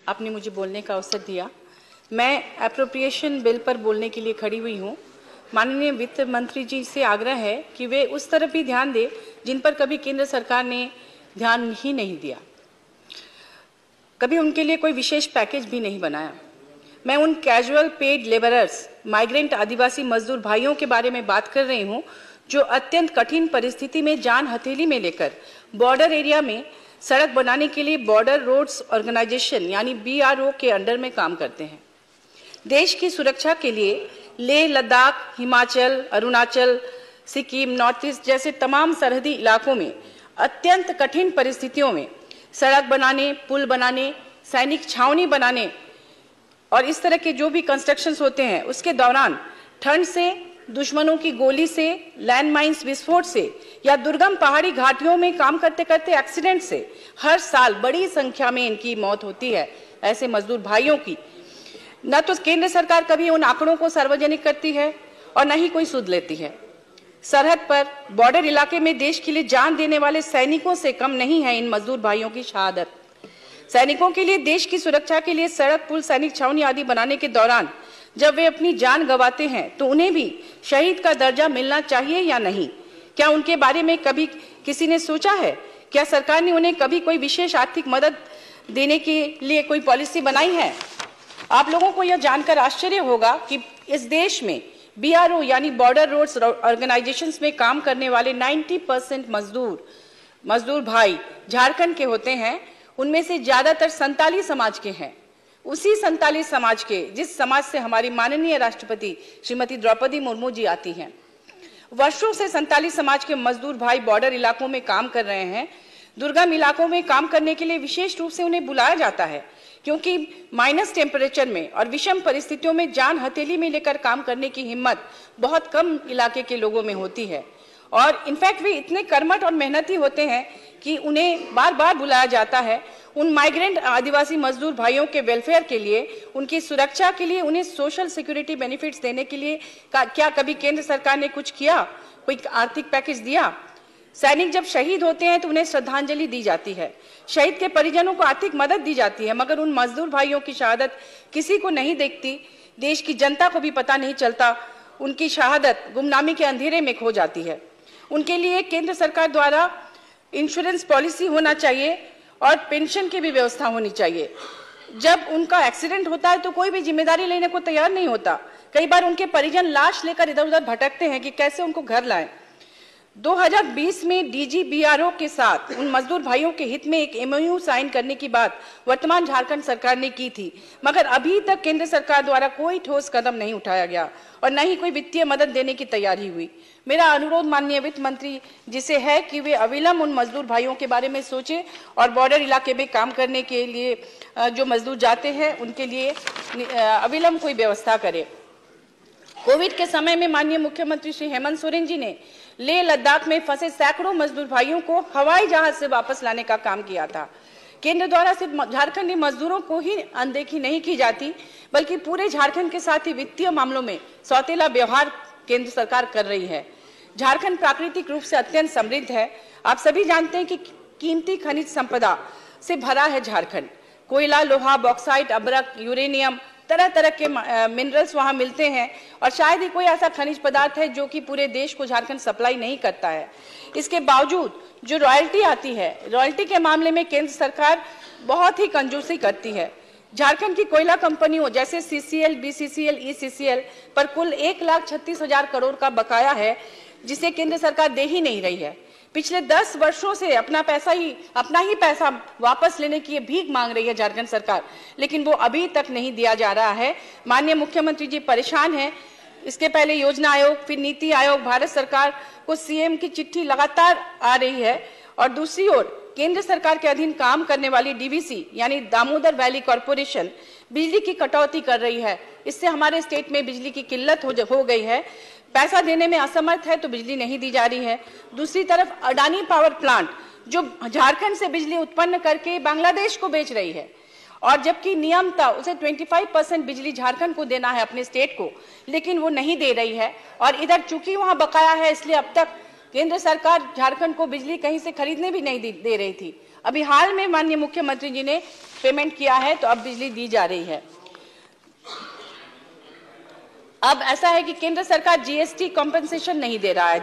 आपने मुझे बोलने का अवसर दिया। मैं एप्रोप्रिएशन बिल पर बोलने के लिए खड़ी हुई हूँ। माननीय वित्त मंत्री जी से आग्रह है कि वे उस तरफ भी ध्यान दें जिन पर कभी केंद्र सरकार ने ध्यान ही नहीं दिया, कभी उनके लिए कोई विशेष पैकेज भी नहीं बनाया। मैं उन कैजुअल पेड लेबरर्स, माइग्रेंट आदिवासी मजदूर भाइयों के बारे में बात कर रही हूँ जो अत्यंत कठिन परिस्थिति में जान हथेली में लेकर बॉर्डर एरिया में सड़क बनाने के लिए बॉर्डर रोड्स ऑर्गेनाइजेशन यानी BRO के अंडर में काम करते हैं। देश की सुरक्षा के लिए लेह, लद्दाख, हिमाचल, अरुणाचल, सिक्किम, नॉर्थ ईस्ट जैसे तमाम सरहदी इलाकों में अत्यंत कठिन परिस्थितियों में सड़क बनाने, पुल बनाने, सैनिक छावनी बनाने और इस तरह के जो भी कंस्ट्रक्शंस होते हैं उसके दौरान ठंड से, दुश्मनों की गोली से, लैंडमाइंस विस्फोट से या दुर्गम पहाड़ी घाटियों में काम करते करते एक्सीडेंट से हर साल बड़ी संख्या में इनकी मौत होती है। ऐसे मजदूर भाइयों की न तो केंद्र सरकार कभी उन आंकड़ों को सार्वजनिक करती है और न ही कोई सुध लेती है। सरहद पर बॉर्डर इलाके में देश के लिए जान देने वाले सैनिकों से कम नहीं है इन मजदूर भाइयों की शहादत। सैनिकों के लिए देश की सुरक्षा के लिए सड़क, पुल, सैनिक छावनी आदि बनाने के दौरान जब वे अपनी जान गंवाते हैं तो उन्हें भी शहीद का दर्जा मिलना चाहिए या नहीं? क्या उनके बारे में कभी किसी ने सोचा है? क्या सरकार ने उन्हें कभी कोई विशेष आर्थिक मदद देने के लिए कोई पॉलिसी बनाई है? आप लोगों को यह जानकर आश्चर्य होगा कि इस देश में BRO यानी बॉर्डर रोड्स ऑर्गेनाइजेशंस में काम करने वाले 90% मजदूर भाई झारखंड के होते हैं। उनमें से ज्यादातर संताली समाज के हैं। उसी संताली समाज के जिस समाज से हमारी माननीय राष्ट्रपति श्रीमती द्रौपदी मुर्मू जी आती हैं। वर्षों से संताली समाज के मजदूर भाई बॉर्डर इलाकों में काम कर रहे हैं। दुर्गम इलाकों में काम करने के लिए विशेष रूप से उन्हें बुलाया जाता है क्योंकि माइनस टेम्परेचर में और विषम परिस्थितियों में जान हथेली में लेकर काम करने की हिम्मत बहुत कम इलाके के लोगों में होती है और इनफैक्ट वे इतने कर्मठ और मेहनती होते हैं कि उन्हें बार बार बुलाया जाता है। उन माइग्रेंट आदिवासी मजदूर भाइयों के वेलफेयर के लिए, उनकी सुरक्षा के लिए, उन्हें सोशल सिक्योरिटी बेनिफिट्स देने के लिए क्या कभी केंद्र सरकार ने कुछ किया? कोई आर्थिक पैकेज दिया? सैनिक जब शहीद होते हैं तो उन्हें श्रद्धांजलि दी जाती है, शहीद के परिजनों को आर्थिक मदद दी जाती है, मगर उन मजदूर भाइयों की शहादत किसी को नहीं देखती। देश की जनता को भी पता नहीं चलता। उनकी शहादत गुमनामी के अंधेरे में खो जाती है। उनके लिए केंद्र सरकार द्वारा इंश्योरेंस पॉलिसी होना चाहिए और पेंशन की भी व्यवस्था होनी चाहिए। जब उनका एक्सीडेंट होता है तो कोई भी जिम्मेदारी लेने को तैयार नहीं होता। कई बार उनके परिजन लाश लेकर इधर उधर भटकते हैं कि कैसे उनको घर लाएं। 2020 में DG BRO के साथ उन मजदूर भाइयों के हित में एक MOU साइन करने की बात वर्तमान झारखंड सरकार ने की थी, मगर अभी तक केंद्र सरकार द्वारा कोई ठोस कदम नहीं उठाया गया और न ही कोई वित्तीय मदद देने की तैयारी हुई। मेरा अनुरोध माननीय वित्त मंत्री जी से है कि वे अविलंब उन मजदूर भाइयों के बारे में सोचें और बॉर्डर इलाके में काम करने के लिए जो मजदूर जाते हैं उनके लिए अविलंब कोई व्यवस्था करें। कोविड के समय में माननीय मुख्यमंत्री श्री हेमंत सोरेन जी ने लेह लद्दाख में फंसे सैकड़ों मजदूर भाइयों को हवाई जहाज से वापस लाने का काम किया था। केंद्र द्वारा सिर्फ झारखंडी मजदूरों को ही अनदेखी नहीं की जाती, बल्कि पूरे झारखंड के साथ ही वित्तीय मामलों में सौतेला व्यवहार केंद्र सरकार कर रही है। झारखंड प्राकृतिक रूप से अत्यंत समृद्ध है। आप सभी जानते हैं कि कीमती खनिज संपदा से भरा है झारखंड। कोयला, लोहा, बॉक्साइट, अब्रक, यूरेनियम, तरह तरह के मिनरल्स वहां मिलते हैं और शायद ही कोई ऐसा खनिज पदार्थ है जो कि पूरे देश को झारखंड सप्लाई नहीं करता है। इसके बावजूद जो रॉयल्टी आती है, रॉयल्टी के मामले में केंद्र सरकार बहुत ही कंजूसी करती है। झारखंड की कोयला कंपनियों जैसे CCL, BCCL, ECCL पर कुल 1,36,000 करोड़ का बकाया है जिसे केंद्र सरकार दे ही नहीं रही है। पिछले 10 वर्षों से अपना ही पैसा वापस लेने की भीख मांग रही है झारखंड सरकार, लेकिन वो अभी तक नहीं दिया जा रहा है। माननीय मुख्यमंत्री जी परेशान हैं। इसके पहले योजना आयोग, फिर नीति आयोग, भारत सरकार को CM की चिट्ठी लगातार आ रही है और दूसरी ओर केंद्र सरकार के अधीन काम करने वाली DVC यानी दामोदर वैली कॉर्पोरेशन बिजली की कटौती कर रही है। इससे हमारे स्टेट में बिजली की किल्लत हो गई है। पैसा देने में असमर्थ है तो बिजली नहीं दी जा रही है। दूसरी तरफ अडानी पावर प्लांट जो झारखंड से बिजली उत्पन्न करके बांग्लादेश को बेच रही है और जबकि नियम था उसे 25% बिजली झारखंड को देना है अपने स्टेट को, लेकिन वो नहीं दे रही है। और इधर चूंकि वहां बकाया है इसलिए अब तक केंद्र सरकार झारखंड को बिजली कहीं से खरीदने भी नहीं दे रही थी। अभी हाल में माननीय मुख्यमंत्री जी ने पेमेंट किया है, तो अब बिजली दी जा रही है। अब ऐसा है कि केंद्र सरकार जीएसटी कॉम्पेंसेशन नहीं दे रहा है।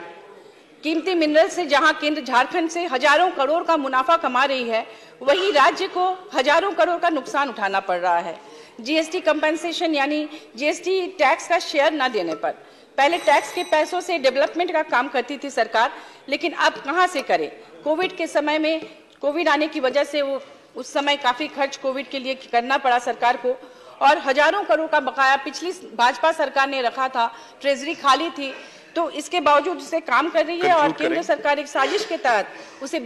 कीमती मिनरल से जहां केंद्र झारखंड से हजारों करोड़ का मुनाफा कमा रही है, वहीं राज्य को हजारों करोड़ का नुकसान उठाना पड़ रहा है। जीएसटी कंपनसेशन यानी जीएसटी टैक्स का शेयर न देने पर पहले टैक्स के पैसों से डेवलपमेंट का काम करती थी सरकार, लेकिन अब कहां से करे। कोविड के समय में, कोविड आने की वजह से वो उस समय काफी खर्च कोविड के लिए करना पड़ा सरकार को, और हजारों करोड़ का बकाया पिछली भाजपा सरकार ने रखा था, ट्रेजरी खाली थी, तो इसके बावजूद उसे काम कर रही है और केंद्र सरकार एक साजिश के तहत उसे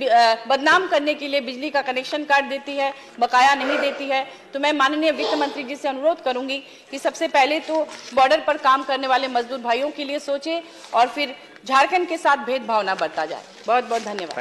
बदनाम करने के लिए बिजली का कनेक्शन काट देती है, बकाया नहीं देती है। तो मैं माननीय वित्त मंत्री जी से अनुरोध करूंगी कि सबसे पहले तो बॉर्डर पर काम करने वाले मजदूर भाइयों के लिए सोचे और फिर झारखंड के साथ भेदभाव न बरता जाए। बहुत बहुत धन्यवाद।